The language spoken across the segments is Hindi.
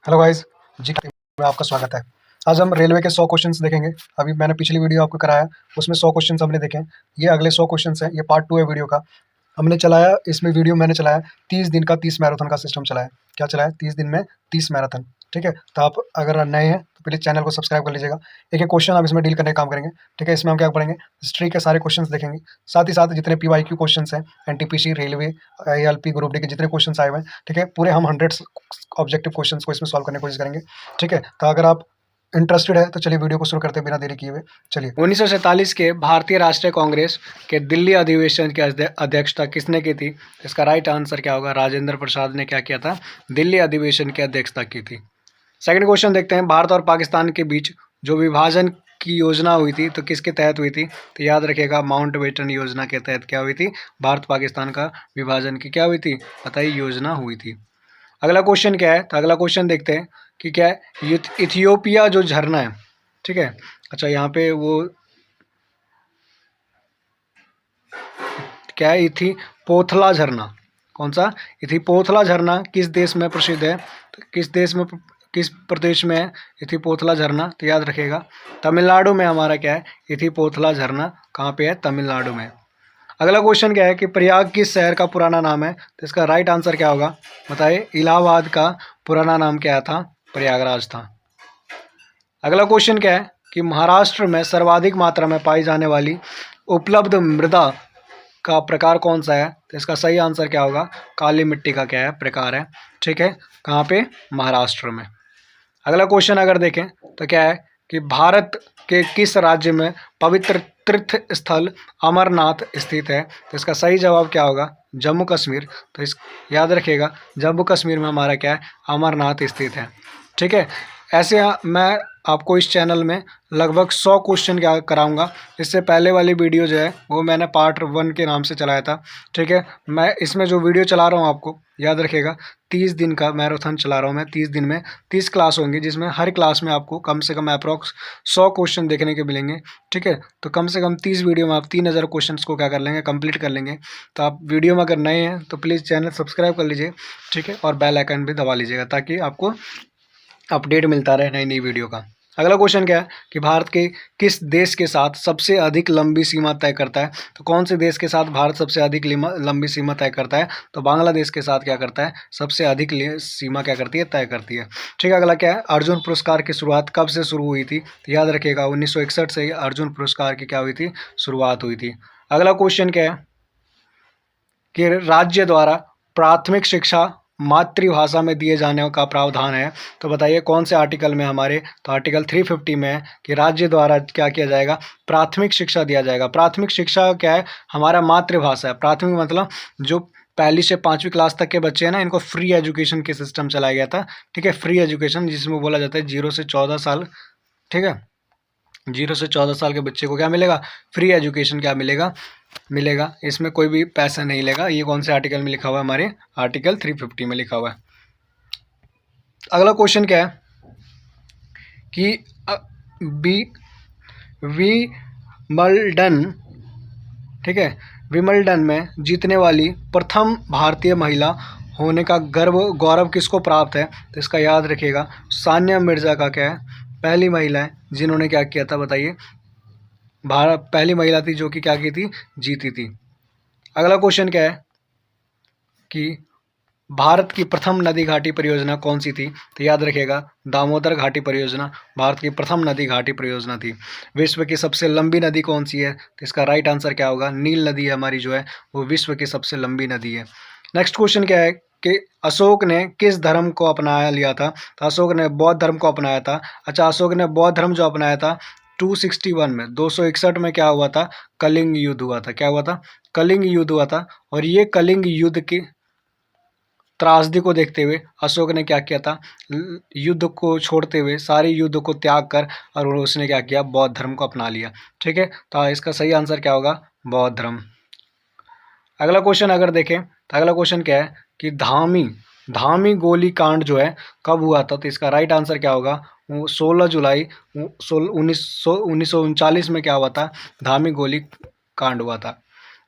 हेलो गाइस जी में आपका स्वागत है। आज हम रेलवे के 100 क्वेश्चंस देखेंगे। अभी मैंने पिछली वीडियो आपको कराया, उसमें 100 क्वेश्चंस हमने देखे हैं। ये अगले 100 क्वेश्चंस हैं, ये पार्ट 2 है वीडियो का। हमने चलाया, इसमें वीडियो मैंने चलाया 30 दिन का 30 मैराथन का सिस्टम चलाया। क्या चलाया? 30 दिन में 30 मैराथन। ठीक है, तो आप अगर नए हैं तो प्लीज़ चैनल को सब्सक्राइब कर लीजिएगा। एक एक क्वेश्चन आप इसमें डील करने का काम करेंगे। ठीक है, इसमें हम क्या पढ़ेंगे? हिस्ट्री के सारे क्वेश्चंस देखेंगे, साथ ही साथ जितने PYQ क्वेश्चंस हैं, NTPC, railway, ALP, group D के जितने क्वेश्चंस आए हुए हैं, ठीक है, पूरे हम 100 ऑब्जेक्टिव क्वेश्चंस को इसमें सॉल्व करने की कोशिश करेंगे। ठीक है, तो अगर आप इंटरेस्टेड है तो चलिए वीडियो को शुरू करते हैं बिना देरी किए हुए। चलिए, 1947 के भारतीय राष्ट्रीय कांग्रेस के दिल्ली अधिवेशन की अध्यक्षता किसने की थी? इसका राइट आंसर क्या होगा? राजेंद्र प्रसाद ने क्या किया था? दिल्ली अधिवेशन की अध्यक्षता की थी। सेकंड क्वेश्चन देखते हैं, भारत और पाकिस्तान के बीच जो विभाजन की योजना हुई थी तो किसके तहत हुई थी? तो याद रखिएगा, माउंटबेटन योजना के तहत क्या हुई थी? भारत पाकिस्तान का विभाजन की क्या हुई थी? बताइए, योजना हुई थी। अगला क्वेश्चन क्या है? तो अगला क्वेश्चन देखते हैं कि क्या है, इथियोपिया जो झरना है, ठीक है, अच्छा यहाँ पे वो क्या है, इथिपोथला झरना, कौन सा? इथिपोथला झरना किस देश में प्रसिद्ध है? तो किस देश में, किस प्रदेश में है इथिपोथला झरना? तो याद रखिएगा, तमिलनाडु में हमारा क्या है, इथिपोथला झरना कहाँ पे है? तमिलनाडु में। अगला क्वेश्चन क्या है कि प्रयाग किस शहर का पुराना नाम है? तो इसका राइट आंसर क्या होगा? बताइए, इलाहाबाद का पुराना नाम क्या था? प्रयागराज था। अगला क्वेश्चन क्या है कि महाराष्ट्र में सर्वाधिक मात्रा में पाई जाने वाली उपलब्ध मृदा का प्रकार कौन सा है? तो इसका सही आंसर क्या होगा? काली मिट्टी का क्या है? प्रकार है। ठीक है, कहाँ पे? महाराष्ट्र में। अगला क्वेश्चन अगर देखें तो क्या है कि भारत के किस राज्य में पवित्र तीर्थ स्थल अमरनाथ स्थित है? तो इसका सही जवाब क्या होगा? जम्मू कश्मीर। तो इस याद रखिएगा, जम्मू कश्मीर में हमारा क्या है? अमरनाथ स्थित है। ठीक है, ऐसे मैं आपको इस चैनल में लगभग 100 क्वेश्चन क्या कराऊंगा। इससे पहले वाली वीडियो जो है वो मैंने पार्ट 1 के नाम से चलाया था। ठीक है, मैं इसमें जो वीडियो चला रहा हूँ आपको याद रखिएगा, 30 दिन का मैराथन चला रहा हूँ मैं। 30 दिन में 30 क्लास होंगी, जिसमें हर क्लास में आपको कम से कम अप्रॉक्स 100 क्वेश्चन देखने के मिलेंगे। ठीक है, तो कम से कम 30 वीडियो में आप 3000 क्वेश्चन को क्या कर लेंगे? कंप्लीट कर लेंगे। तो आप वीडियो में अगर नए हैं तो प्लीज़ चैनल सब्सक्राइब कर लीजिए। ठीक है, और बेल आइकन भी दबा लीजिएगा ताकि आपको अपडेट मिलता रहे नई नई वीडियो का। अगला क्वेश्चन क्या है कि भारत के किस देश के साथ सबसे अधिक लंबी सीमा तय करता है? तो कौन से देश के साथ भारत सबसे अधिक लंबी सीमा तय करता है? तो बांग्लादेश के साथ क्या करता है? सबसे अधिक सीमा क्या करती है? तय करती है। ठीक है, अगला क्या है, अर्जुन पुरस्कार की शुरुआत कब से शुरू हुई थी? तो याद रखिएगा, 1961 से ही अर्जुन पुरस्कार की क्या हुई थी? शुरुआत हुई थी। अगला क्वेश्चन क्या है कि राज्य द्वारा प्राथमिक शिक्षा मातृभाषा में दिए जाने का प्रावधान है। तो बताइए कौन से आर्टिकल में हमारे? तो आर्टिकल 350 में है कि राज्य द्वारा क्या किया जाएगा? प्राथमिक शिक्षा दिया जाएगा। प्राथमिक शिक्षा क्या है? हमारा मातृभाषा है। प्राथमिक मतलब जो पहली से 5वीं क्लास तक के बच्चे हैं ना, इनको फ्री एजुकेशन के सिस्टम चलाया गया था। ठीक है, फ्री एजुकेशन जिसमें बोला जाता है 0 से 14 साल। ठीक है, 0 से 14 साल के बच्चे को क्या मिलेगा? फ्री एजुकेशन क्या मिलेगा? मिलेगा। इसमें कोई भी पैसा नहीं लेगा। ये कौन से आर्टिकल में लिखा हुआ है? हमारे आर्टिकल 350 में लिखा हुआ है। अगला क्वेश्चन क्या है कि बी विमल्डन, ठीक है, विमल्डन में जीतने वाली प्रथम भारतीय महिला होने का गौरव किसको प्राप्त है? तो इसका याद रखिएगा, सानिया मिर्जा का क्या है? पहली महिला है जिन्होंने क्या किया था? बताइए, भारत पहली महिला थी जो कि क्या की थी? जीती थी। अगला क्वेश्चन क्या है कि भारत की प्रथम नदी घाटी परियोजना कौन सी थी? तो याद रखिएगा, दामोदर घाटी परियोजना भारत की प्रथम नदी घाटी परियोजना थी। विश्व की सबसे लंबी नदी कौन सी है? तो इसका राइट आंसर क्या होगा? नील नदी हमारी जो है वो विश्व की सबसे लंबी नदी है। नेक्स्ट क्वेश्चन क्या है कि अशोक ने किस धर्म को अपनाया लिया था? तो अशोक ने बौद्ध धर्म को अपनाया था। अच्छा, अशोक ने बौद्ध धर्म जो अपनाया था 261 में, 261 में क्या हुआ था? कलिंग युद्ध हुआ था। क्या हुआ था? कलिंग युद्ध हुआ था। और ये कलिंग युद्ध की त्रासदी को देखते हुए अशोक ने क्या किया था? युद्ध को छोड़ते हुए, सारे युद्ध को त्याग कर, और उसने क्या किया? बौद्ध धर्म को अपना लिया। ठीक है, तो इसका सही आंसर क्या होगा? बौद्ध धर्म। अगला क्वेश्चन अगर देखें तो अगला क्वेश्चन क्या है कि धामी गोली कांड जो है कब हुआ था? तो इसका राइट आंसर क्या होगा? 16 जुलाई 1939 में क्या हुआ था? धामी गोली कांड हुआ था।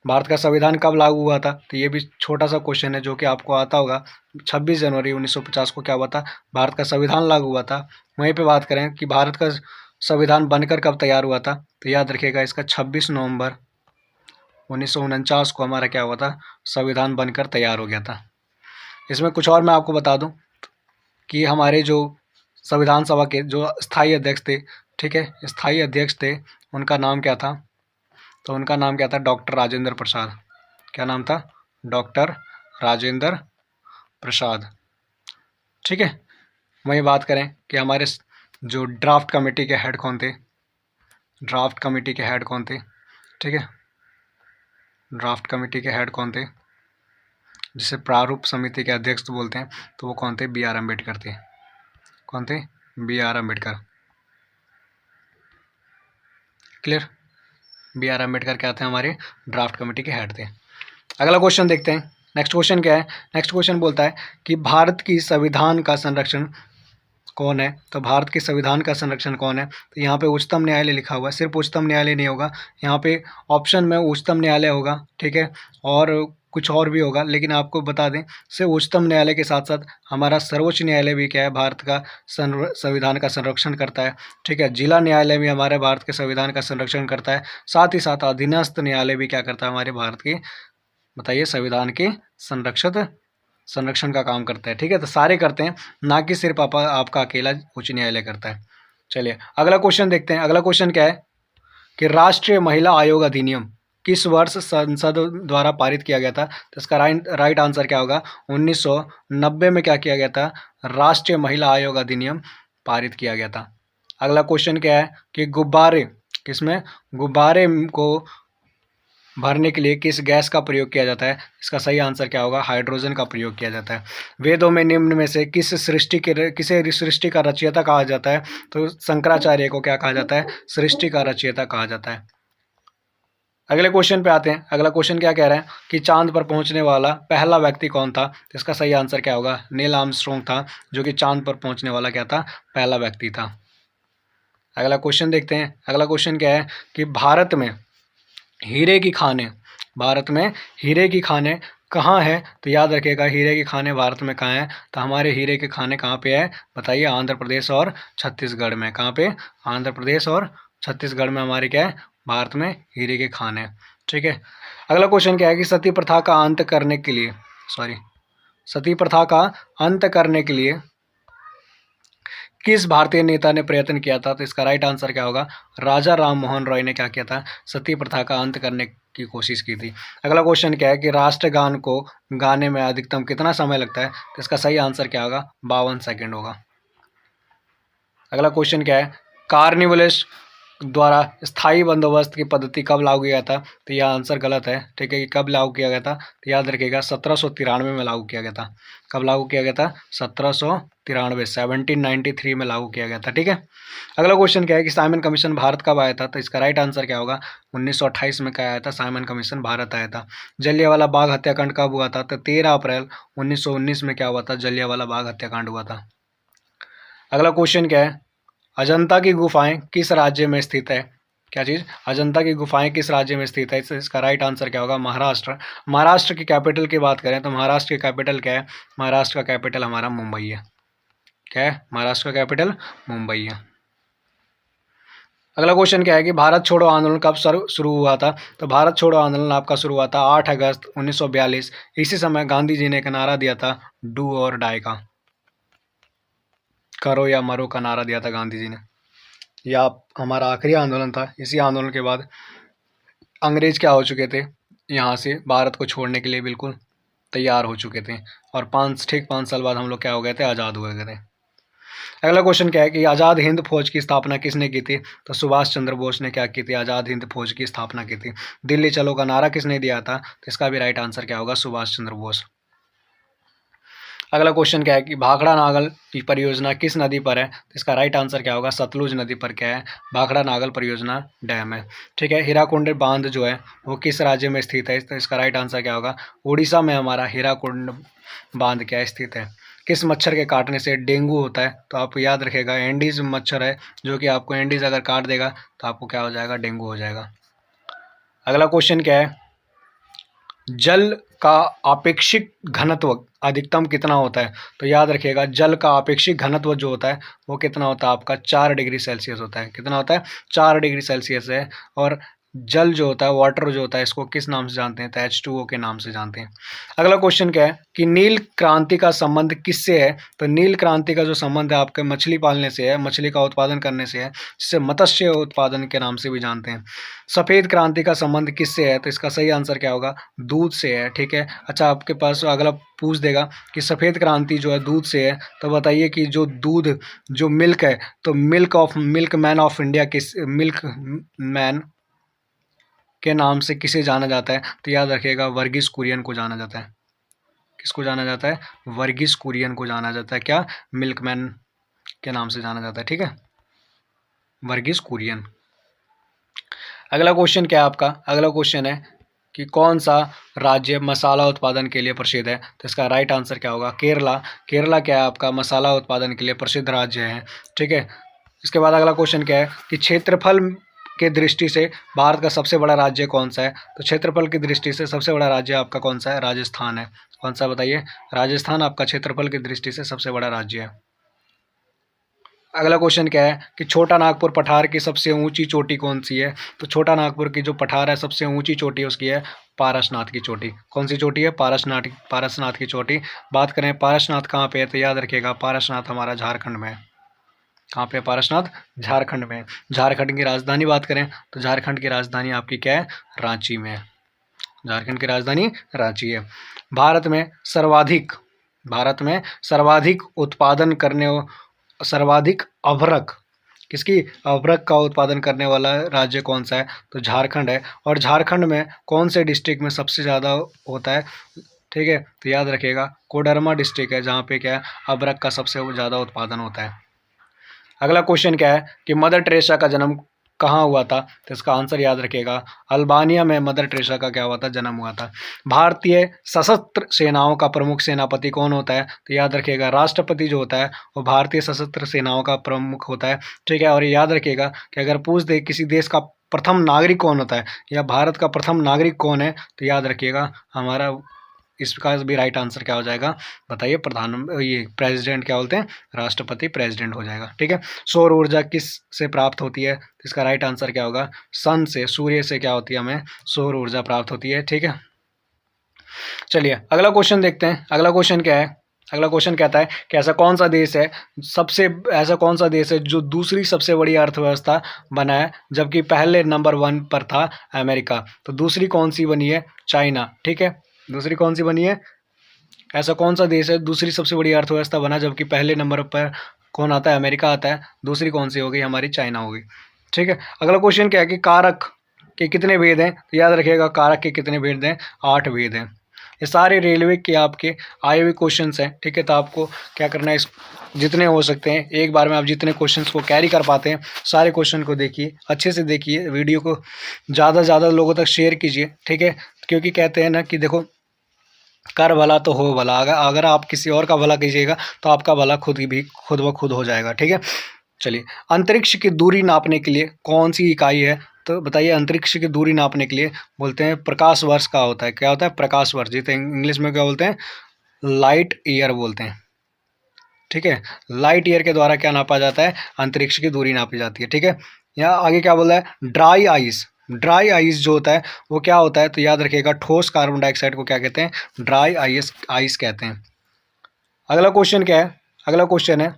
भारत का संविधान कब लागू हुआ था? तो ये भी छोटा सा क्वेश्चन है जो कि आपको आता होगा। 26 जनवरी 1950 को क्या हुआ था? भारत का संविधान लागू हुआ था। वहीं पे बात करें कि भारत का संविधान बनकर कब तैयार हुआ था, तो याद रखिएगा इसका 26 नवंबर 1949 को हमारा क्या हुआ था? संविधान बनकर तैयार हो गया था। इसमें कुछ और मैं आपको बता दूं कि हमारे जो संविधान सभा के जो स्थायी अध्यक्ष थे, ठीक है, स्थायी अध्यक्ष थे, उनका नाम क्या था? तो उनका नाम क्या था? डॉक्टर राजेंद्र प्रसाद। क्या नाम था? डॉक्टर राजेंद्र प्रसाद। ठीक है। वहीं बात करें कि हमारे जो ड्राफ्ट कमेटी के हेड कौन थे? ड्राफ्ट कमेटी के हेड कौन थे? ठीक है, ड्राफ्ट कमेटी के हेड कौन थे, जिसे प्रारूप समिति के अध्यक्ष तो बोलते हैं, तो वो कौन थे? बी आर अम्बेडकर थे। कौन थे? B R Ambedkar. Clear? B R Ambedkar क्या थे? हमारे ड्राफ्ट कमेटी के हेड थे। अगला क्वेश्चन देखते हैं। नेक्स्ट क्वेश्चन क्या है? नेक्स्ट क्वेश्चन बोलता है कि भारत की संविधान का संरक्षण कौन है? तो भारत के संविधान का संरक्षण कौन है? तो यहाँ पे उच्चतम न्यायालय लिखा हुआ है। सिर्फ उच्चतम न्यायालय नहीं होगा, यहाँ पे ऑप्शन में उच्चतम न्यायालय होगा, ठीक है, और कुछ और भी होगा, लेकिन आपको बता दें सिर्फ उच्चतम न्यायालय के साथ साथ हमारा सर्वोच्च न्यायालय भी क्या है? भारत का संविधान का संरक्षण करता है। ठीक है, जिला न्यायालय भी हमारे भारत के संविधान का संरक्षण करता है। साथ ही साथ अधीनस्थ न्यायालय भी क्या करता है? हमारे भारत के, बताइए, संविधान के संरक्षण का काम करता है। ठीक है, तो सारे करते हैं, ना कि सिर्फ आपका अकेला उच्च न्यायालय करता है। चलिए अगला क्वेश्चन देखते हैं। अगला क्वेश्चन क्या है कि राष्ट्रीय महिला आयोग अधिनियम किस वर्ष संसद द्वारा पारित किया गया था? तो इसका राइट आंसर क्या होगा? 1990 में क्या किया गया था? राष्ट्रीय महिला आयोग अधिनियम पारित किया गया था। अगला क्वेश्चन क्या है कि गुब्बारे, किसमें? गुब्बारे को भरने के लिए किस गैस का प्रयोग किया जाता है? इसका सही आंसर क्या होगा? हाइड्रोजन का प्रयोग किया जाता है। वेदों में निम्न में से किसे सृष्टि का रचयिता कहा जाता है? तो शंकराचार्य को क्या कहा जाता है? सृष्टि का रचयिता कहा जाता है। अगले क्वेश्चन पे आते हैं। अगला क्वेश्चन क्या कह रहा है कि चांद पर पहुंचने वाला पहला व्यक्ति कौन था? तो इसका सही आंसर क्या होगा? नील आर्मस्ट्रॉन्ग था, जो कि चांद पर पहुंचने वाला क्या था? पहला व्यक्ति था। अगला क्वेश्चन देखते हैं। अगला क्वेश्चन क्या है कि भारत में हीरे की खाने कहाँ है? तो याद रखिएगा, हीरे की खाने भारत में कहाँ है? तो हमारे हीरे के खाने कहाँ पे है? बताइए। आंध्र प्रदेश और छत्तीसगढ़ में। कहाँ पे? आंध्र प्रदेश और छत्तीसगढ़ में हमारे क्या है? भारत में हीरे के खाने। ठीक है। अगला क्वेश्चन क्या है कि सती प्रथा का अंत करने के लिए किस भारतीय नेता ने प्रयत्न किया था? तो इसका राइट आंसर क्या होगा? राजा राम मोहन रॉय ने क्या किया था? सती प्रथा का अंत करने की कोशिश की थी। अगला क्वेश्चन क्या है कि राष्ट्रगान को गाने में अधिकतम कितना समय लगता है? तो इसका सही आंसर क्या होगा? 52 सेकंड होगा। अगला क्वेश्चन क्या है? कार्निवलिस द्वारा स्थायी बंदोबस्त की पद्धति कब लागू किया था? तो यह आंसर गलत है। ठीक है, कि कब लागू किया गया था? तो याद रखिएगा 1793 में लागू किया गया था। कब लागू किया गया था? 1793 में लागू किया गया था। ठीक है। अगला क्वेश्चन क्या है कि साइमन कमीशन भारत कब आया था? तो इसका राइट आंसर क्या होगा? 1928 में क्या आया था? साइमन कमीशन भारत आया था। जलियांवाला बाग हत्याकांड कब हुआ था? तो 13 अप्रैल 1919 में क्या हुआ था? जलियांवाला बाग हत्याकांड हुआ था। अगला क्वेश्चन क्या है? अजंता की गुफाएं किस राज्य में स्थित है? क्या चीज़? अजंता की गुफाएं किस राज्य में स्थित है? इसका राइट आंसर क्या होगा? महाराष्ट्र। महाराष्ट्र की कैपिटल की बात करें तो महाराष्ट्र की कैपिटल क्या है? महाराष्ट्र का कैपिटल हमारा मुंबई है। क्या है? महाराष्ट्र का कैपिटल मुंबई है। अगला क्वेश्चन क्या है कि भारत छोड़ो आंदोलन कब शुरू हुआ था? तो भारत छोड़ो आंदोलन आपका शुरू हुआ था 8 अगस्त 1942। इसी समय गांधी जी ने एक नारा दिया था, डू और डाई का, करो या मरो का नारा दिया था गांधी जी ने। यह हमारा आखिरी आंदोलन था। इसी आंदोलन के बाद अंग्रेज क्या हो चुके थे? यहाँ से भारत को छोड़ने के लिए बिल्कुल तैयार हो चुके थे, और 5 साल बाद हम लोग क्या हो गए थे? आज़ाद हुए गए थे। अगला क्वेश्चन क्या है कि आज़ाद हिंद फौज की स्थापना किसने की थी? तो सुभाष चंद्र बोस ने क्या की थी? आज़ाद हिंद फौज की स्थापना की थी। दिल्ली चलो का नारा किसने दिया था? तो इसका भी राइट आंसर क्या होगा? सुभाष चंद्र बोस। अगला क्वेश्चन क्या है कि भाखड़ा नागल की परियोजना किस नदी पर है? तो इसका राइट आंसर क्या होगा? सतलुज नदी पर क्या है? भाखड़ा नागल परियोजना डैम है। ठीक है। हीराकुंड बांध जो है वो किस राज्य में स्थित है? तो इसका राइट आंसर क्या होगा? उड़ीसा में हमारा हीराकुंड बांध क्या स्थित है। किस मच्छर के काटने से डेंगू होता है? तो आप याद रखेगा, एंडीज मच्छर है, जो कि आपको एंडीज अगर काट देगा तो आपको क्या हो जाएगा? डेंगू हो जाएगा। अगला क्वेश्चन क्या है जल का आपेक्षिक घनत्व अधिकतम कितना होता है? तो याद रखिएगा, जल का आपेक्षिक घनत्व जो होता है वो कितना होता है आपका 4 डिग्री सेल्सियस होता है। कितना होता है? 4 डिग्री सेल्सियस है। और जल जो होता है, वाटर जो होता है, इसको किस नाम से जानते हैं? तो H2O के नाम से जानते हैं। अगला क्वेश्चन क्या है कि नील क्रांति का संबंध किससे है? तो नील क्रांति का जो संबंध है आपके मछली पालने से है, मछली का उत्पादन करने से है, जिसे मत्स्य उत्पादन के नाम से भी जानते हैं। सफ़ेद क्रांति का संबंध किससे है? तो इसका सही आंसर क्या होगा? दूध से है। ठीक है। अच्छा, आपके पास अगला पूछ देगा कि सफ़ेद क्रांति जो है दूध से है, तो बताइए कि जो दूध, जो मिल्क है, तो मिल्क मैन ऑफ इंडिया किस, मिल्क मैन के नाम से किसे जाना जाता है? तो याद रखिएगा, वर्गीस कुरियन को जाना जाता है। किसको जाना जाता है? वर्गीस कुरियन को जाना जाता है। क्या? मिल्कमैन के नाम से जाना जाता है। ठीक है, वर्गीस कुरियन। अगला क्वेश्चन क्या है आपका? अगला क्वेश्चन है कि कौन सा राज्य मसाला उत्पादन के लिए प्रसिद्ध है? तो इसका राइट आंसर क्या होगा? केरला। केरला क्या है आपका? मसाला उत्पादन के लिए प्रसिद्ध राज्य है। ठीक है। इसके बाद अगला क्वेश्चन क्या है कि क्षेत्रफल के दृष्टि से भारत का सबसे बड़ा राज्य कौन सा है? तो क्षेत्रफल की दृष्टि से सबसे बड़ा राज्य आपका कौन सा है? राजस्थान है। कौन सा बताइए? राजस्थान आपका क्षेत्रफल की दृष्टि से सबसे बड़ा राज्य है। अगला क्वेश्चन क्या है कि छोटा नागपुर पठार की सबसे ऊंची चोटी कौन सी है? तो छोटा नागपुर की जो पठार है, सबसे ऊंची चोटी उसकी है पारसनाथ की चोटी। कौन सी चोटी है? पारसनाथ की चोटी। बात करें पारसनाथ कहाँ पे है, तो याद रखिएगा, पारसनाथ हमारा झारखंड में है। कहाँ पे? पारसनाथ झारखंड में। झारखंड की राजधानी बात करें तो झारखंड की राजधानी आपकी क्या है? रांची में है। झारखंड की राजधानी रांची है। भारत में सर्वाधिक उत्पादन करने, सर्वाधिक अभ्रक, किसकी? अभ्रक का उत्पादन करने वाला राज्य कौन सा है? तो झारखंड है। और झारखंड में कौन से डिस्ट्रिक्ट में सबसे ज़्यादा होता है? ठीक है, तो याद रखिएगा, कोडरमा डिस्ट्रिक्ट है जहाँ पे क्या है? अभ्रक का सबसे ज़्यादा उत्पादन होता है। अगला क्वेश्चन क्या है कि मदर टेरेसा का जन्म कहाँ हुआ था? तो इसका आंसर याद रखिएगा, अल्बानिया में मदर टेरेसा का क्या हुआ था? जन्म हुआ था। भारतीय सशस्त्र सेनाओं का प्रमुख सेनापति कौन होता है? तो याद रखिएगा, राष्ट्रपति जो होता है वो भारतीय सशस्त्र सेनाओं का प्रमुख होता है। ठीक है। और याद रखिएगा कि अगर पूछ दे किसी देश का प्रथम नागरिक कौन होता है या भारत का प्रथम नागरिक कौन है, तो याद रखिएगा हमारा इसका भी राइट आंसर क्या हो जाएगा? बताइए। ये प्रेसिडेंट क्या बोलते हैं? राष्ट्रपति प्रेसिडेंट हो जाएगा। ठीक है। सौर ऊर्जा किस से प्राप्त होती है? इसका राइट आंसर क्या होगा? सन से, सूर्य से क्या होती है? हमें सौर ऊर्जा प्राप्त होती है। ठीक है। चलिए अगला क्वेश्चन देखते हैं। अगला क्वेश्चन क्या है? अगला क्वेश्चन कहता है कि ऐसा कौन सा देश है जो दूसरी सबसे बड़ी अर्थव्यवस्था बना है, जबकि पहले नंबर 1 पर था अमेरिका? तो दूसरी कौन सी बनी है? चाइना। ठीक है, दूसरी कौन सी बनी है? ऐसा कौन सा देश है दूसरी सबसे बड़ी अर्थव्यवस्था बना, जबकि पहले नंबर पर कौन आता है? अमेरिका आता है। दूसरी कौन सी होगी? हमारी चाइना होगी। ठीक है। अगला क्वेश्चन क्या है कि कारक के कितने भेद हैं? तो याद रखिएगा, कारक के कितने भेद हैं? 8 भेद हैं। ये सारे रेलवे के आपके आए हुए क्वेश्चन हैं। ठीक है। तो आपको क्या करना है, इस जितने हो सकते हैं एक बार में आप जितने क्वेश्चंस को कैरी कर पाते हैं सारे क्वेश्चन को देखिए, अच्छे से देखिए, वीडियो को ज़्यादा से ज़्यादा लोगों तक शेयर कीजिए। ठीक है। क्योंकि कहते हैं ना कि देखो, कर भला तो हो भला। अगर आप किसी और का भला कीजिएगा तो आपका भला खुद ब खुद हो जाएगा। ठीक है। चलिए, अंतरिक्ष की दूरी नापने के लिए कौन सी इकाई है? तो बताइए, अंतरिक्ष की दूरी नापने के लिए बोलते हैं प्रकाश वर्ष का होता है। क्या होता है? प्रकाश वर्ष, जिसे इंग्लिश में क्या बोलते हैं? लाइट ईयर बोलते हैं। ठीक है। लाइट ईयर के द्वारा क्या नापा जाता है? अंतरिक्ष की दूरी नापी जाती है। ठीक है। यहाँ आगे क्या बोला है? Dry ice. ड्राई आइस जो होता है वो क्या होता है? तो याद रखिएगा, ठोस कार्बन डाइऑक्साइड को क्या कहते हैं? ड्राई आइस कहते हैं। अगला क्वेश्चन क्या है? अगला क्वेश्चन है,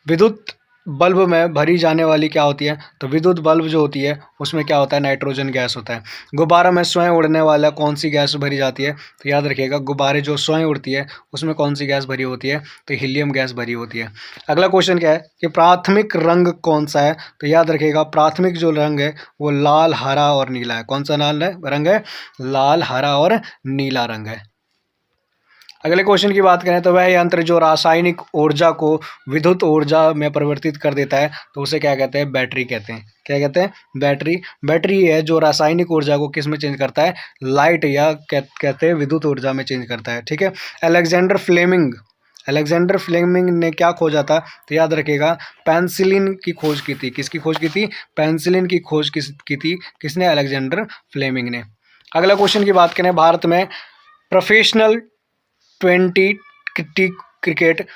विद्युत बल्ब में भरी जाने वाली क्या होती है? तो विद्युत बल्ब जो होती है उसमें क्या होता है? नाइट्रोजन गैस होता है। गुब्बारा में स्वयं उड़ने वाला कौन सी गैस भरी जाती है? तो याद रखिएगा, गुब्बारे जो स्वयं उड़ती है उसमें कौन सी गैस भरी होती है? तो हीलियम गैस भरी होती है। अगला क्वेश्चन क्या है कि प्राथमिक रंग कौन सा है? तो याद रखिएगा, प्राथमिक जो रंग है वो लाल, हरा और नीला है। कौन सा रंग है? लाल, हरा और नीला रंग है। अगले क्वेश्चन की बात करें तो वह यंत्र जो रासायनिक ऊर्जा को विद्युत ऊर्जा में परिवर्तित कर देता है तो उसे क्या कहते हैं? बैटरी कहते हैं। क्या कहते हैं? बैटरी। बैटरी है जो रासायनिक ऊर्जा को किस में चेंज करता है? लाइट या कहते हैं विद्युत ऊर्जा में चेंज करता है। ठीक है। अलेक्जेंडर फ्लेमिंग ने क्या खोजा था? तो याद रखिएगा पेनिसिलिन की खोज की थी। किसकी खोज की थी? पेनिसिलिन की खोज की थी किसने? अलेक्जेंडर फ्लेमिंग ने। अगला क्वेश्चन की बात करें, भारत में प्रोफेशनल 20 क्रिकेट,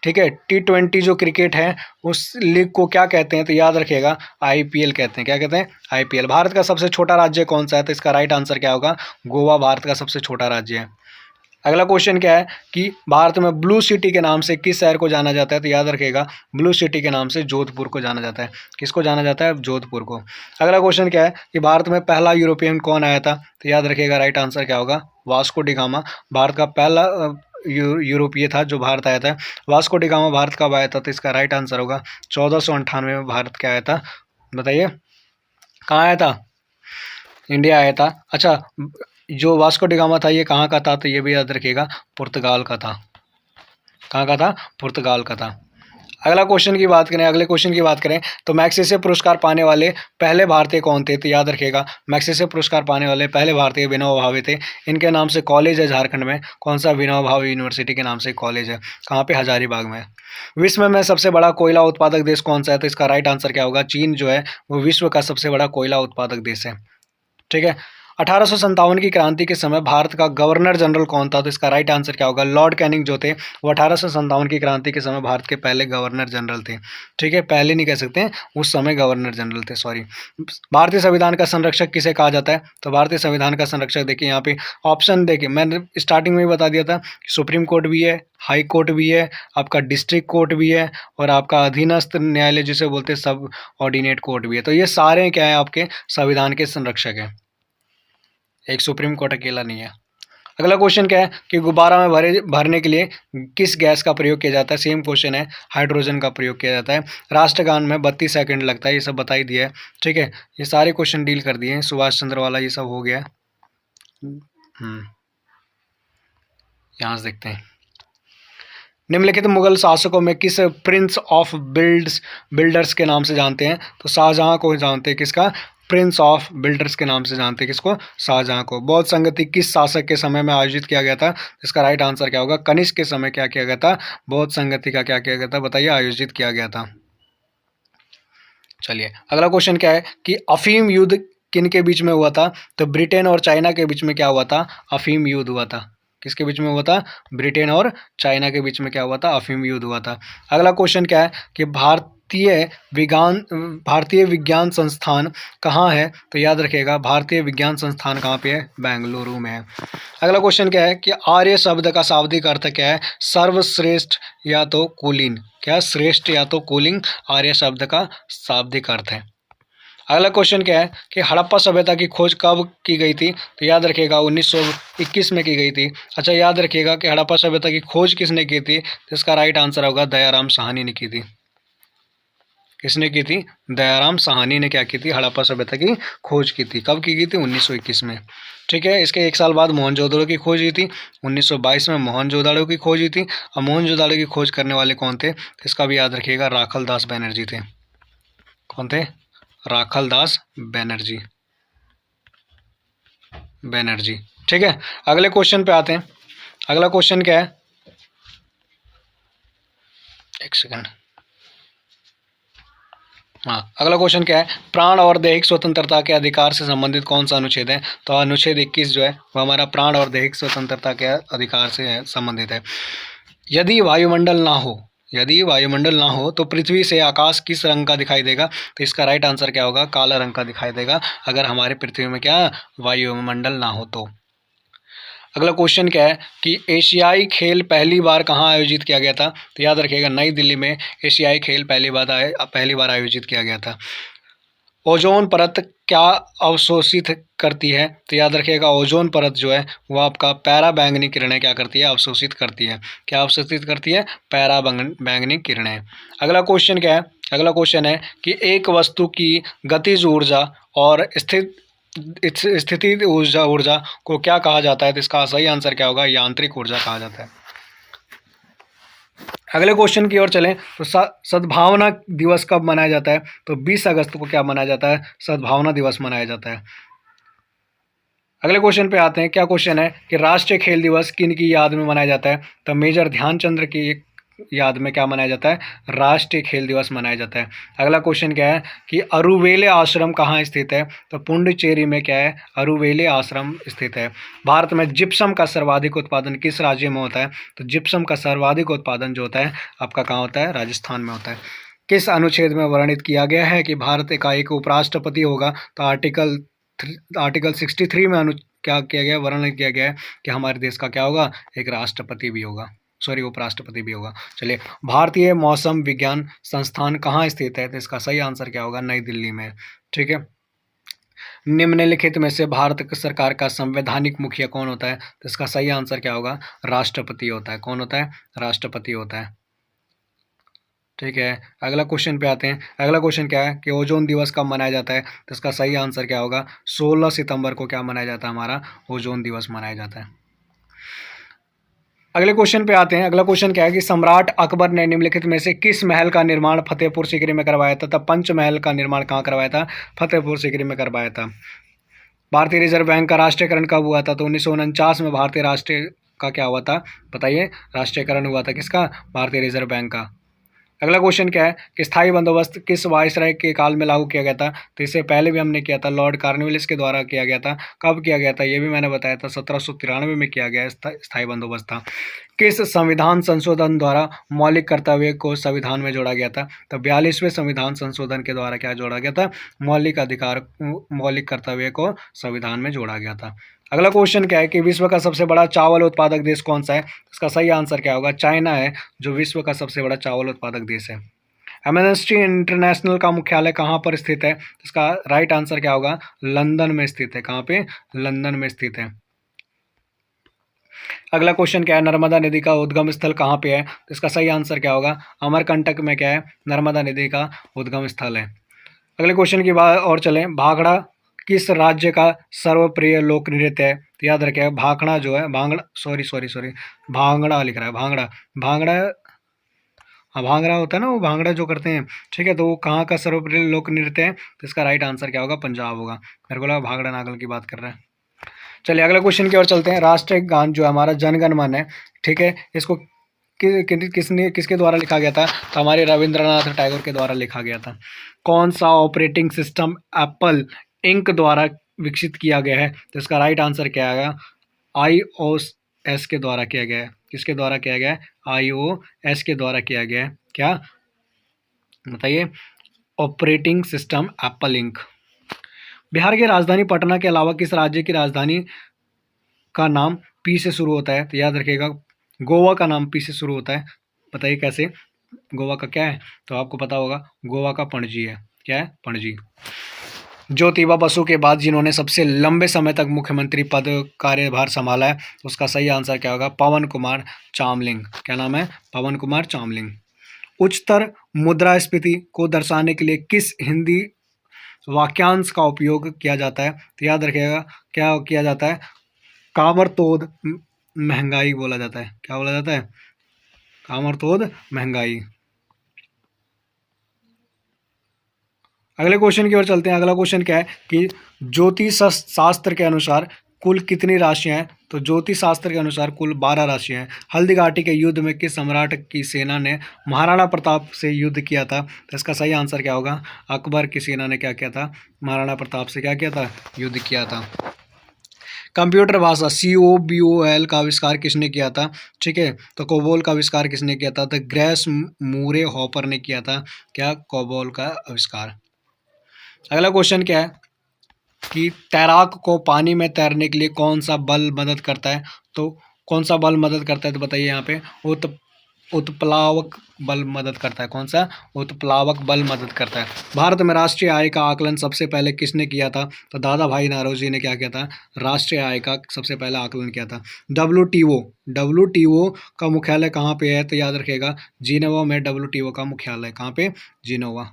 ठीक है, T20 जो क्रिकेट है उस लीग को क्या कहते हैं? तो याद रखिएगा IPL कहते हैं। क्या कहते हैं? IPL। भारत का सबसे छोटा राज्य कौन सा है? तो इसका राइट आंसर क्या होगा? गोवा भारत का सबसे छोटा राज्य है। अगला क्वेश्चन क्या है कि भारत में ब्लू सिटी के नाम से किस शहर को जाना जाता है? तो याद रखिएगा ब्लू सिटी के नाम से जोधपुर को जाना जाता है। किसको जाना जाता है? जोधपुर को। अगला क्वेश्चन क्या है कि भारत में पहला यूरोपियन कौन आया था? तो याद रखिएगा राइट आंसर क्या होगा? वास्को डी गामा भारत का पहला यूरोपीय था जो भारत आया था। वास्को डी गामा भारत कब आया था? तो इसका राइट आंसर होगा 1498 में भारत क्या आया था? बताइए कहाँ आया था? इंडिया आया था। अच्छा, जो वास्को डी गामा था ये कहाँ का था? तो ये भी याद रखिएगा पुर्तगाल का था। कहाँ का था? पुर्तगाल का था। अगले क्वेश्चन की बात करें तो मैग्सेसे पुरस्कार पाने वाले पहले भारतीय कौन थे? तो याद रखिएगा मैग्सेसे पुरस्कार पाने वाले पहले भारतीय विनोबा भावे थे। इनके नाम से कॉलेज है झारखंड में। कौन सा? विनोबा भावे यूनिवर्सिटी के नाम से कॉलेज है। कहाँ पे? हजारीबाग में। विश्व में सबसे बड़ा कोयला उत्पादक देश कौन सा है? तो इसका राइट आंसर क्या होगा? चीन जो है वो विश्व का सबसे बड़ा कोयला उत्पादक देश है। ठीक है। 1857 की क्रांति के समय भारत का गवर्नर जनरल कौन था? तो इसका राइट आंसर क्या होगा? लॉर्ड कैनिंग जो थे वो 1857 की क्रांति के समय भारत के पहले गवर्नर जनरल थे। ठीक है, पहले नहीं कह सकते हैं, उस समय गवर्नर जनरल थे, सॉरी। भारतीय संविधान का संरक्षक किसे कहा जाता है? तो भारतीय संविधान का संरक्षक देखिए यहाँ पे ऑप्शन देखिए, मैंने स्टार्टिंग में ही बता दिया था सुप्रीम कोर्ट भी है, हाई कोर्ट भी है, आपका डिस्ट्रिक्ट कोर्ट भी है और आपका अधीनस्थ न्यायालय जिसे बोलते हैं सब ऑर्डिनेट कोर्ट भी है। तो ये सारे क्या है? आपके संविधान के संरक्षक हैं। एक सुप्रीम कोर्ट अकेला नहीं है। अगला क्वेश्चन क्या है कि गुब्बारा में भरने के लिए किस गैस का प्रयोग किया जाता है? सेम क्वेश्चन है, हाइड्रोजन का प्रयोग किया जाता है। राष्ट्रगान में 32 सेकंड लगता है, ये सब बता ही दिया है। ठीक है, ये सारे क्वेश्चन डील कर दिए हैं। सुभाष चंद्र वाला ये सब हो गया। यहाँ से देखते हैं, निम्नलिखित मुगल शासकों में किस प्रिंस ऑफ बिल्डर्स के नाम से जानते हैं? तो शाहजहां को जानते हैं। किसका? प्रिंस ऑफ बिल्डर्स के नाम से जानते हैं। किसको? शाहजहां को। बौद्ध संगति किस शासक के समय में आयोजित किया गया था? इसका राइट आंसर क्या होगा? कनिष्क के समय क्या किया गया था? बौद्ध संगति का क्या किया गया था? बताइए, आयोजित किया गया था। चलिए अगला क्वेश्चन क्या है कि अफीम युद्ध किन के बीच में हुआ था? तो ब्रिटेन और चाइना के बीच में क्या हुआ था? अफीम युद्ध हुआ था। किसके बीच में हुआ था? ब्रिटेन और चाइना के बीच में क्या हुआ था? अफीम युद्ध हुआ था। अगला क्वेश्चन क्या है कि भारतीय विज्ञान संस्थान कहाँ है? तो याद रखिएगा भारतीय विज्ञान संस्थान कहाँ पे है? बेंगलुरु में है। अगला क्वेश्चन क्या है कि आर्य शब्द का शाब्दिक अर्थ क्या है? सर्वश्रेष्ठ या तो कुलीन। क्या? श्रेष्ठ या तो कुलीन आर्य शब्द का शाब्दिक अर्थ है। अगला क्वेश्चन क्या है कि हड़प्पा सभ्यता की खोज कब की गई थी? तो याद रखिएगा 1921 में की गई थी। अच्छा, याद रखिएगा कि हड़प्पा सभ्यता की खोज किसने की थी? तो इसका राइट आंसर होगा दयाराम साहनी ने की थी। किसने की थी? दयाराम साहनी ने क्या की थी? हड़प्पा सभ्यता की खोज की थी। कब की गई थी? 1921 में। ठीक है, इसके एक साल बाद मोहनजोदड़ो की खोज हुई थी। 1922 में मोहनजोदड़ो की खोज हुई थी। और मोहनजोदड़ो की खोज करने वाले कौन थे? तो इसका भी याद रखिएगा राखल दास बनर्जी थे। कौन थे? राखल दास बनर्जी। ठीक है, अगले क्वेश्चन पे आते हैं। अगला क्वेश्चन क्या है? एक सेकंड। हाँ, अगला क्वेश्चन क्या है? प्राण और दैहिक स्वतंत्रता के अधिकार से संबंधित कौन सा अनुच्छेद है? तो अनुच्छेद 21 जो है वो हमारा प्राण और दैहिक स्वतंत्रता के अधिकार से संबंधित है। यदि वायुमंडल ना हो तो पृथ्वी से आकाश किस रंग का दिखाई देगा? तो इसका राइट आंसर क्या होगा? काला रंग का दिखाई देगा, अगर हमारे पृथ्वी में क्या वायुमंडल ना हो तो। अगला क्वेश्चन क्या है कि एशियाई खेल पहली बार कहाँ आयोजित किया गया था? तो याद रखिएगा नई दिल्ली में एशियाई खेल पहली बार आयोजित किया गया था। ओजोन परत क्या अवशोषित करती है? तो याद रखिएगा ओजोन परत जो है वो आपका पैरा बैंगनी किरणें क्या करती है? अवशोषित करती है। क्या अवशोषित करती है? पैरा बैंगनी किरणें। अगला क्वेश्चन क्या है? अगला क्वेश्चन है कि एक वस्तु की गतिज ऊर्जा और स्थिति ऊर्जा को क्या कहा जाता है? तो इसका सही आंसर क्या होगा? यांत्रिक ऊर्जा कहा जाता है। अगले क्वेश्चन की ओर चलें तो सद्भावना दिवस कब मनाया जाता है? तो 20 अगस्त को क्या मनाया जाता है? सद्भावना दिवस मनाया जाता है। अगले क्वेश्चन पे आते हैं। क्या क्वेश्चन है कि राष्ट्रीय खेल दिवस किन की याद में मनाया जाता है? तो मेजर ध्यानचंद्र की याद में क्या मनाया जाता है? राष्ट्रीय खेल दिवस मनाया जाता है। अगला क्वेश्चन क्या है कि अरुवेले आश्रम कहाँ स्थित है? तो पुंडुचेरी में क्या है? अरुवेले आश्रम स्थित है। भारत में जिप्सम का सर्वाधिक उत्पादन किस राज्य में होता है? तो जिप्सम का सर्वाधिक उत्पादन जो होता है आपका कहाँ होता है? राजस्थान में होता है। किस अनुच्छेद में वर्णित किया गया है कि भारत का एक उपराष्ट्रपति होगा? तो आर्टिकल 63 में क्या किया गया, वर्णन किया गया है कि हमारे देश का क्या होगा? एक राष्ट्रपति भी होगा, सॉरी उपराष्ट्रपति भी होगा। चलिए, भारतीय मौसम विज्ञान संस्थान कहाँ स्थित है? तो इसका सही आंसर क्या होगा? नई दिल्ली में। ठीक है। निम्नलिखित में से भारत सरकार का संवैधानिक मुखिया कौन होता है? तो इसका सही आंसर क्या होगा? राष्ट्रपति होता है। कौन होता है? राष्ट्रपति होता है। ठीक है। अगला क्वेश्चन पे आते हैं। अगला क्वेश्चन क्या है कि ओजोन दिवस कब मनाया जाता है? तो इसका सही आंसर क्या होगा? 16 सितंबर को क्या मनाया जाता है? हमारा ओजोन दिवस मनाया जाता है। अगले क्वेश्चन पे आते हैं। अगला क्वेश्चन क्या है कि सम्राट अकबर ने निम्नलिखित में से किस महल का निर्माण फतेहपुर सीकरी में करवाया था? तब पंचमहल का निर्माण कहाँ करवाया था? फतेहपुर सीकरी में करवाया था। भारतीय रिजर्व बैंक का राष्ट्रीयकरण कब हुआ था? तो 1949 में भारतीय राष्ट्रीय का क्या हुआ था? बताइए, राष्ट्रीयकरण हुआ था किसका? भारतीय रिजर्व बैंक का। अगला क्वेश्चन क्या है कि स्थायी बंदोबस्त किस वायसराय के काल में लागू किया गया था? तो इससे पहले भी हमने किया था, लॉर्ड कॉर्नवालिस के द्वारा किया गया था। कब किया गया था ये भी मैंने बताया था, 1793 में किया गया स्थायी बंदोबस्त था। किस संविधान संशोधन द्वारा मौलिक कर्तव्य को संविधान में जोड़ा गया था? तो 42वें संविधान संशोधन के द्वारा क्या जोड़ा गया था? मौलिक कर्तव्य को संविधान में जोड़ा गया था। अगला क्वेश्चन क्या है कि विश्व का सबसे बड़ा चावल उत्पादक देश कौन सा है? इसका सही आंसर क्या होगा? चाइना है जो विश्व का सबसे बड़ा चावल उत्पादक देश है। एमनेस्टी इंटरनेशनल का मुख्यालय कहाँ पर स्थित है? इसका राइट आंसर क्या होगा? लंदन में स्थित है। कहाँ पे? लंदन में स्थित है। अगला क्वेश्चन क्या है? नर्मदा नदी का उद्गम स्थल कहाँ पे है? तो इसका सही आंसर क्या होगा? अमरकंटक में क्या है? नर्मदा नदी का उद्गम स्थल है। अगले क्वेश्चन की बात और चलें। भांगड़ा किस राज्य का सर्वप्रिय लोक नृत्य है? तो याद रखिएगा, भाखड़ा जो है, भांगड़ा, सॉरी भांगड़ा लिख रहा है, भांगड़ा हाँ, भांगड़ा होता है ना, वो भांगड़ा जो करते हैं। ठीक है, तो वो कहाँ का सर्वप्रिय लोक नृत्य है? तो इसका राइट आंसर क्या होगा? पंजाब होगा। मेरे को लगा भांगड़ा नागल की बात कर रहे हैं। चलिए अगले क्वेश्चन की ओर चलते हैं। राष्ट्रीय गान जो है हमारा जनगण मन है, ठीक है, इसको किसके द्वारा लिखा गया था? तो हमारे रविंद्रनाथ टैगोर के द्वारा लिखा गया था। कौन सा ऑपरेटिंग सिस्टम एप्पल इंक द्वारा विकसित किया गया है? तो इसका राइट आंसर क्या आएगा? iOS के द्वारा किया गया है। किसके द्वारा किया गया है? iOS के द्वारा किया गया है। क्या बताइए? Operating system Apple ink. Bihar की राजधानी पटना के अलावा किस राज्य की राजधानी का नाम पी से शुरू होता है? तो याद रखिएगा, गोवा का नाम पी से शुरू होता है। बताइए कैसे? गोवा का क्या है? तो आपको पता होगा, गोवा का पणजी है। क्या है? पणजी। ज्योतिबा बसु के बाद जिन्होंने सबसे लंबे समय तक मुख्यमंत्री पद कार्यभार संभाला है, उसका सही आंसर क्या होगा? पवन कुमार चामलिंग। क्या नाम है? पवन कुमार चामलिंग। उच्चतर मुद्रास्फीति को दर्शाने के लिए किस हिंदी वाक्यांश का उपयोग किया जाता है? तो याद रखिएगा, क्या किया जाता है? कामरतोद महंगाई बोला जाता है। क्या बोला जाता है? कामरतोद महंगाई। अगले क्वेश्चन की ओर चलते हैं। अगला क्वेश्चन क्या है कि ज्योतिष शास्त्र के अनुसार कुल कितनी राशियां हैं? तो ज्योतिष शास्त्र के अनुसार कुल 12 राशियां हैं। हल्दी घाटी के युद्ध में किस सम्राट की सेना ने महाराणा प्रताप से युद्ध किया था? तो इसका सही आंसर क्या होगा? अकबर की सेना ने क्या किया था? महाराणा प्रताप से क्या किया था? युद्ध किया था। कंप्यूटर भाषा COBOL का आविष्कार किसने किया था? ठीक है, तो कोबोल का आविष्कार किसने किया था? तो ग्रेस मूरे हॉपर ने किया था। क्या? कोबोल का आविष्कार। अगला क्वेश्चन क्या है कि तैराक को पानी में तैरने के लिए कौन सा बल मदद करता है? तो कौन सा बल मदद करता है? तो बताइए यहाँ पे। उत्प्लावक बल मदद करता है। कौन सा? उत्प्लावक बल मदद करता है। भारत में राष्ट्रीय आय का आकलन सबसे पहले किसने किया था? तो दादा भाई नौरोजी ने क्या किया था? राष्ट्रीय आय का सबसे पहले आकलन किया था। WTO का मुख्यालय कहाँ पे है? तो याद रखिएगा, जिनेवा में WTO का मुख्यालय। कहाँ पे? जिनेवा।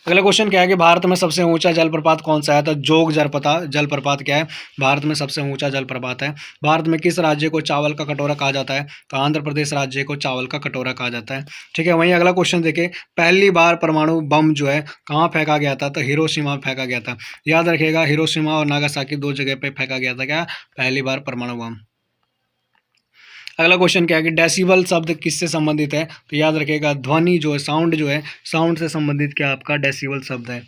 अगला क्वेश्चन क्या है कि भारत में सबसे ऊंचा जलप्रपात कौन सा है? तो जोग जलप्रपात क्या है? भारत में सबसे ऊंचा जलप्रपात है। भारत में किस राज्य को चावल का कटोरा कहा जाता है? तो आंध्र प्रदेश राज्य को चावल का कटोरा कहा जाता है। ठीक है, वहीं अगला क्वेश्चन देखें, पहली बार परमाणु बम जो है कहाँ फेंका गया था? तो हिरोशिमा में फेंका गया था। याद रखिएगा, हिरोशिमा और नागासाकी 2 जगह पे फेंका गया था क्या? पहली बार परमाणु बम। अगला क्वेश्चन क्या है कि डेसिबल शब्द किससे संबंधित है? तो याद रखिएगा, ध्वनि जो है, साउंड से संबंधित क्या आपका डेसिबल शब्द है।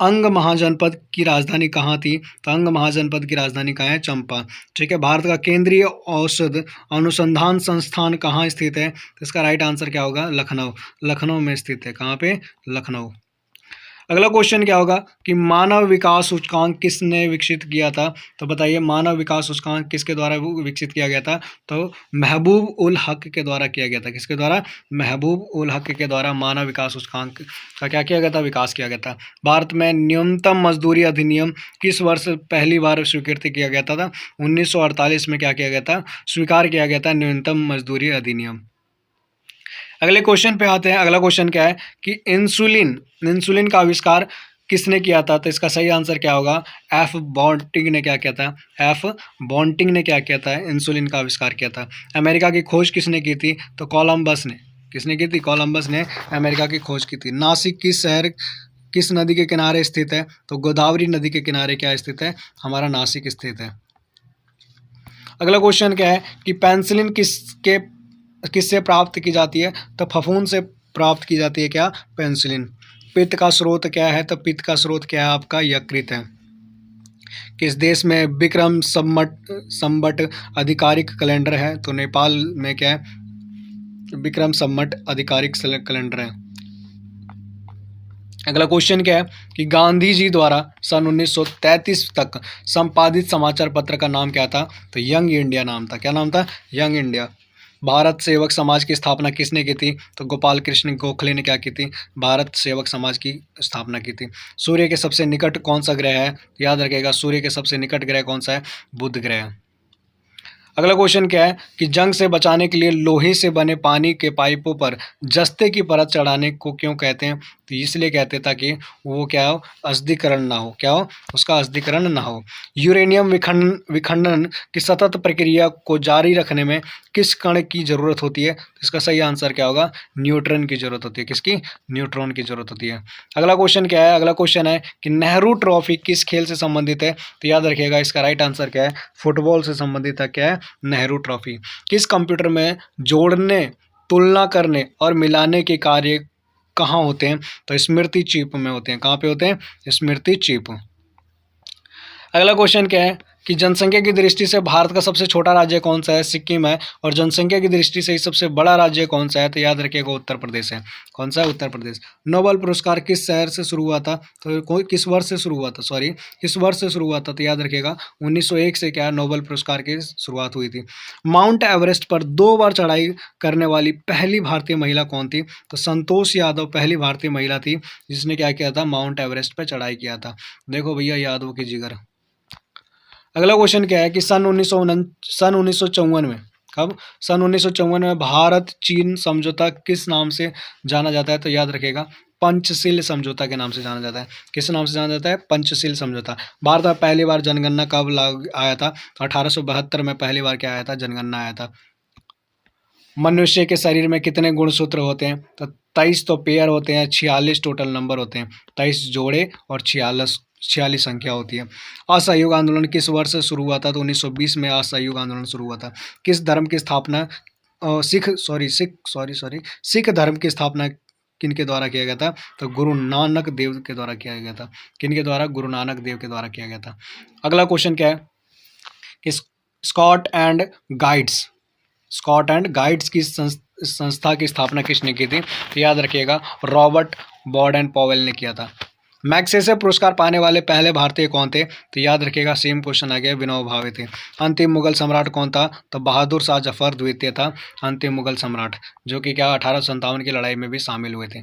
अंग महाजनपद की राजधानी कहाँ थी? तो अंग महाजनपद की राजधानी कहाँ है? चंपा। ठीक है, भारत का केंद्रीय औषध अनुसंधान संस्थान कहाँ स्थित है? तो इसका राइट आंसर क्या होगा? लखनऊ। लखनऊ में स्थित है। कहाँ पे? लखनऊ। अगला क्वेश्चन क्या होगा कि मानव विकास सूचकांक किसने विकसित किया था? तो बताइए, मानव विकास सूचकांक किसके द्वारा विकसित किया गया था? तो महबूब उल हक के द्वारा किया गया था। किसके द्वारा? महबूब उल हक के द्वारा मानव विकास सूचकांक का क्या किया गया था? विकास किया गया था। भारत में न्यूनतम मजदूरी अधिनियम किस वर्ष पहली बार स्वीकृत किया गया था? 1948 में क्या किया गया था? स्वीकार किया गया था न्यूनतम मजदूरी अधिनियम। अगले क्वेश्चन पे आते हैं। अगला क्वेश्चन क्या है कि इंसुलिन का आविष्कार किसने किया था? तो इसका सही आंसर क्या होगा? एफ बॉन्टिंग ने क्या किया था? एफ बॉन्टिंग ने क्या किया था? इंसुलिन का आविष्कार किया था। अमेरिका की खोज किसने की थी? तो कोलंबस ने। किसने की थी? कोलंबस ने अमेरिका की खोज की थी। नासिक किस शहर किस नदी के किनारे स्थित है? तो गोदावरी नदी के किनारे क्या स्थित है? हमारा नासिक स्थित है। अगला क्वेश्चन क्या है कि पेंसिलिन किससे प्राप्त की जाती है? तो फफूंद से प्राप्त की जाती है क्या? पेंसिलिन। पित्त का स्रोत क्या है? तो पित्त का स्रोत क्या है आपका? यकृत है। किस देश में विक्रम संवत आधिकारिक कैलेंडर है? तो नेपाल में क्या है? विक्रम संवत आधिकारिक कैलेंडर है। अगला क्वेश्चन क्या है कि गांधी जी द्वारा सन 1933 तक संपादित समाचार पत्र का नाम क्या था? तो यंग इंडिया नाम था। क्या नाम था? Young India. भारत सेवक समाज की स्थापना किसने की थी? तो गोपाल कृष्ण गोखले ने क्या की थी? भारत सेवक समाज की स्थापना की थी। सूर्य के सबसे निकट कौन सा ग्रह है? याद रखिएगा, सूर्य के सबसे निकट ग्रह कौन सा है? बुध ग्रह। अगला क्वेश्चन क्या है कि जंग से बचाने के लिए लोहे से बने पानी के पाइपों पर जस्ते की परत चढ़ाने को क्यों कहते हैं? तो इसलिए कहते हैं ताकि वो क्या हो? अशुद्धिकरण ना हो। क्या हो? उसका अशुद्धिकरण ना हो। यूरेनियम विखंडन की सतत प्रक्रिया को जारी रखने में किस कण की जरूरत होती है? तो इसका सही आंसर क्या होगा? न्यूट्रॉन की जरूरत होती है। किसकी? न्यूट्रॉन की जरूरत होती है। अगला क्वेश्चन क्या है? अगला क्वेश्चन है कि नेहरू ट्रॉफी किस खेल से संबंधित है? तो याद रखिएगा, इसका राइट आंसर क्या है? फुटबॉल से संबंधित है। क्या है? नेहरू ट्रॉफी। किस कंप्यूटर में जोड़ने, तुलना करने और मिलाने के कार्य कहाँ होते हैं? तो स्मृति चिप में होते हैं। कहाँ पे होते हैं? स्मृति चिप। अगला क्वेश्चन क्या है कि जनसंख्या की दृष्टि से भारत का सबसे छोटा राज्य कौन सा है? सिक्किम है। और जनसंख्या की दृष्टि से सबसे बड़ा राज्य कौन सा है? तो याद रखिएगा, उत्तर प्रदेश है। कौन सा है? उत्तर प्रदेश। नोबेल पुरस्कार किस शहर से शुरू हुआ था? तो किस वर्ष से शुरू हुआ था? किस वर्ष से शुरू हुआ था? तो याद रखिएगा, 1901 से क्या नोबेल पुरस्कार की शुरुआत हुई थी। माउंट एवरेस्ट पर 2 बार चढ़ाई करने वाली पहली भारतीय महिला कौन थी? तो संतोष यादव पहली भारतीय महिला थी जिसने क्या किया था? माउंट एवरेस्ट पर चढ़ाई किया था। देखो भैया, यादव की जिगर। अगला क्वेश्चन क्या है कि सन 1954 में, कब? सन 1954 में भारत चीन समझौता किस नाम से जाना जाता है? तो याद रखिएगा, पंचशील समझौता के नाम से जाना जाता है। किस नाम से जाना जाता है? पंचशील समझौता। भारत में पहली बार जनगणना कब आया था? तो 1872 में पहली बार क्या आया था? जनगणना आया था। मनुष्य के शरीर में कितने गुणसूत्र होते हैं? तो 23 तो पेयर होते हैं, 46 टोटल नंबर होते हैं। 23 जोड़े और 46 संख्या होती है। असहयोग आंदोलन किस वर्ष से शुरू हुआ था? तो 1920 में असहयोग आंदोलन शुरू हुआ था। किस धर्म की स्थापना सिख धर्म की स्थापना किनके द्वारा किया गया था? तो गुरु नानक देव के द्वारा किया गया था। किनके द्वारा? गुरु नानक देव के द्वारा किया गया था। अगला क्वेश्चन क्या है कि स्कॉट एंड गाइड्स की संस्था की स्थापना किसने की थी? तो याद रखिएगा, रॉबर्ट बॉर्डन पॉवेल ने किया था। मैग्सेसे पुरस्कार पाने वाले पहले भारतीय कौन थे? तो याद रखिएगा, सेम क्वेश्चन आ गया, विनोबा भावे थे। अंतिम मुगल सम्राट कौन था? तो बहादुर शाह जफर द्वितीय था अंतिम मुगल सम्राट, जो कि क्या 1857 की लड़ाई में भी शामिल हुए थे।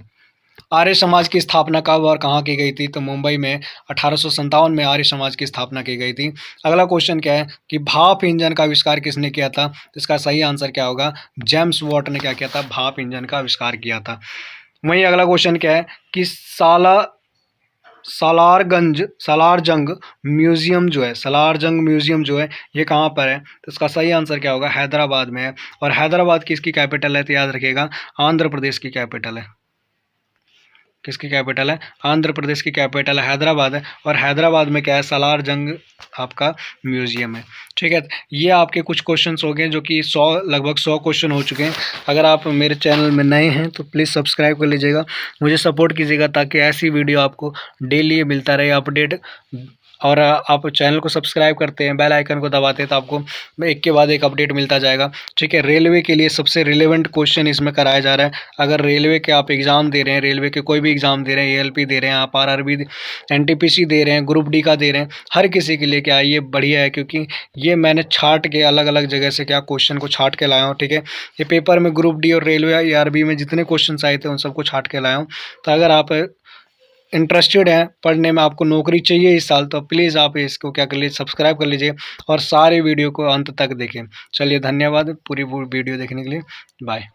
आर्य समाज की स्थापना कब और कहाँ की गई थी? तो मुंबई में 1857 में आर्य समाज की स्थापना की गई थी। अगला क्वेश्चन क्या है कि भाप इंजन का आविष्कार किसने किया था? तो इसका सही आंसर क्या होगा? जेम्स वाट ने क्या किया था? भाप इंजन का आविष्कार किया था। वहीं अगला क्वेश्चन क्या है कि सालारजंग म्यूजियम जो है, सालारजंग म्यूजियम जो है ये कहाँ पर है? तो इसका सही आंसर क्या होगा? हैदराबाद में है। और हैदराबाद किसकी कैपिटल है? तो याद रखिएगा आंध्र प्रदेश की कैपिटल है। किसकी कैपिटल है? आंध्र प्रदेश की कैपिटल हैदराबाद है। और हैदराबाद में क्या है? सालार जंग आपका म्यूजियम है। ठीक है, ये आपके कुछ क्वेश्चंस हो गए जो कि लगभग 100 क्वेश्चन हो चुके हैं। अगर आप मेरे चैनल में नए हैं तो प्लीज़ सब्सक्राइब कर लीजिएगा, मुझे सपोर्ट कीजिएगा ताकि ऐसी वीडियो आपको डेली मिलता रहे अपडेट। और आप चैनल को सब्सक्राइब करते हैं, बेल आइकन को दबाते हैं तो आपको एक के बाद एक अपडेट मिलता जाएगा। ठीक है, रेलवे के लिए सबसे रिलेवेंट क्वेश्चन इसमें कराया जा रहा है। अगर रेलवे के आप एग्ज़ाम दे रहे हैं, रेलवे के कोई भी एग्ज़ाम दे रहे हैं, एएलपी दे रहे हैं, आप आरआरबी, एनटीपीसी दे रहे हैं, ग्रुप डी का दे रहे हैं, हर किसी के लिए क्या ये बढ़िया है, क्योंकि ये मैंने छाट के अलग अलग जगह से क्या क्वेश्चन को छाट के लाया हूँ। ठीक है, ये पेपर में ग्रुप डी और रेलवे एआरबी में जितने क्वेश्चन आए थे उन सबको छाट के लाया हूँ। तो अगर आप इंटरेस्टेड हैं पढ़ने में, आपको नौकरी चाहिए इस साल, तो प्लीज़ आप इसको क्या कर लीजिए, सब्सक्राइब कर लीजिए और सारे वीडियो को अंत तक देखें। चलिए धन्यवाद पूरी वीडियो देखने के लिए, बाय।